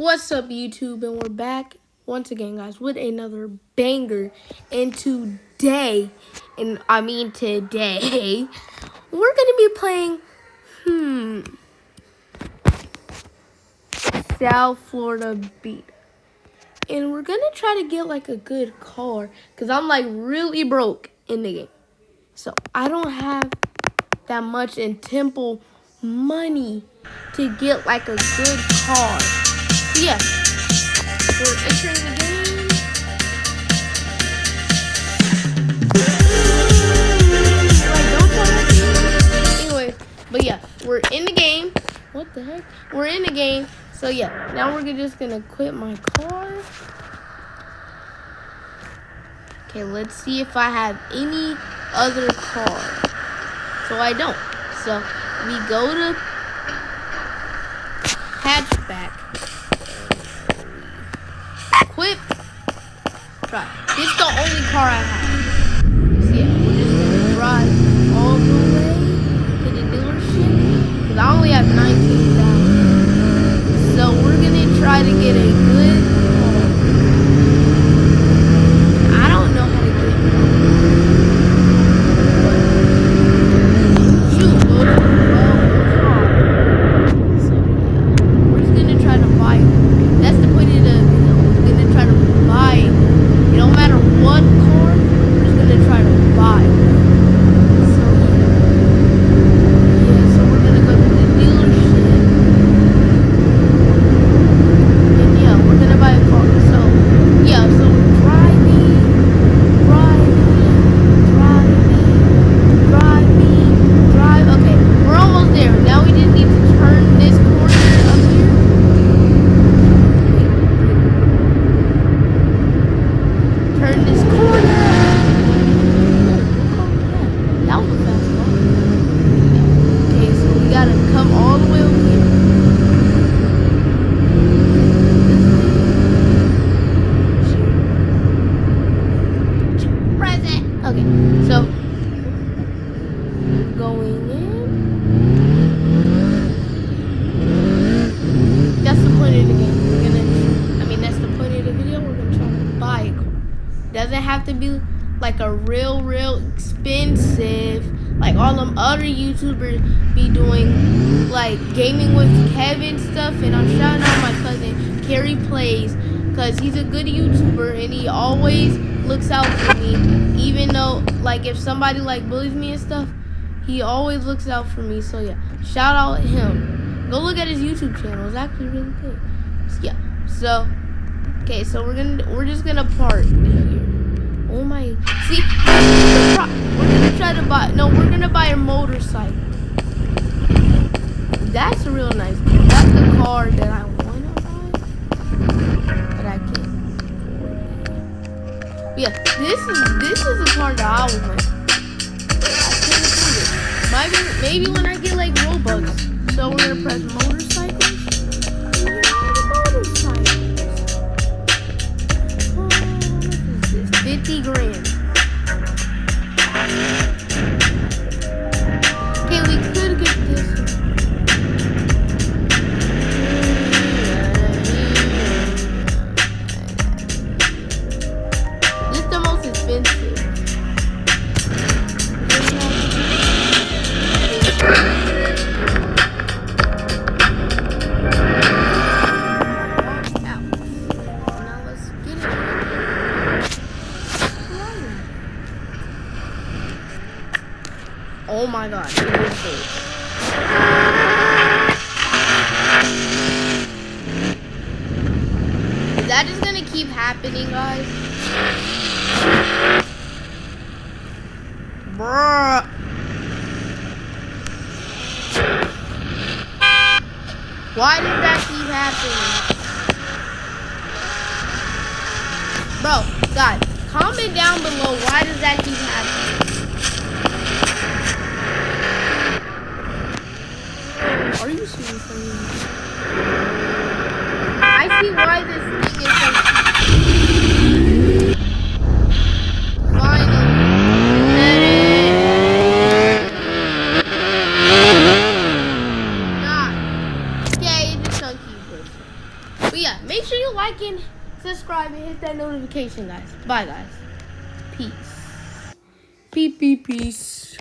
What's up, YouTube? And we're back once again, guys, with another banger. And today, we're gonna be playing South Florida Beta. And we're gonna try to get like a good car, because I'm like really broke in the game. So I don't have that much in Temple money to get like a good car. So yeah, we're entering the game. Like, don't tell me. Anyway, but yeah, we're in the game. What the heck? We're in the game. So yeah, now we're just gonna quit my car. Okay, let's see if I have any other car. So I don't. So we go to hatchback. Equip. Try. This is the only car I have. So yeah, we're just gonna drive all the way to the dealership, because I only have 19,000. So we're gonna try to get a good car. I don't know how to get one. Shoot, go to car. So yeah, we're just gonna try to buy it. That's the point of the video. We're gonna try to buy it. No matter what car, we're just gonna try to buy it. So yeah, so we're gonna go to the dealership. And yeah, we're gonna buy a car. So yeah, so we're driving. Okay, we're almost there. Now we just need to turn this corner up here. Turn this corner. That was a fast car. Okay, so we gotta come all the way over here. Present. Okay, so going in. That's the point of the game. That's the point of the video. We're gonna try to buy a car. Doesn't have to be like a real expensive, like all them other YouTubers be doing, like gaming with Kevin stuff. And I'm shouting out my cousin Carrie Plays, because he's a good YouTuber and he always looks out for me. Even though, like, if somebody like bullies me and stuff, he always looks out for me. So yeah, shout out him. Go look at his YouTube channel. It's actually really good. So, yeah. So okay, so we're just gonna park here. Oh my! See, we're gonna try to buy. No, we're gonna buy a motorcycle. That's a real nice car. That's the car that I wanna buy, but I can't afford it. But yeah, this is the car that I would want. I can't afford it. Maybe when I get like Robux. So we're gonna press motorcycles. Motorcycles. 50 grand. Okay, we could get this one. This is the most expensive. Now let's get it. Oh my god, it is big. Is that just gonna keep happening, guys? Bruh. Why does that keep happening? Bro, guys, comment down below, why does that keep happening? Are you serious? I see why this thing is so. Finally. Nah. Okay, it's a chunky person. But yeah, make sure you like and subscribe and hit that notification, guys. Bye, guys. Peace. Peace.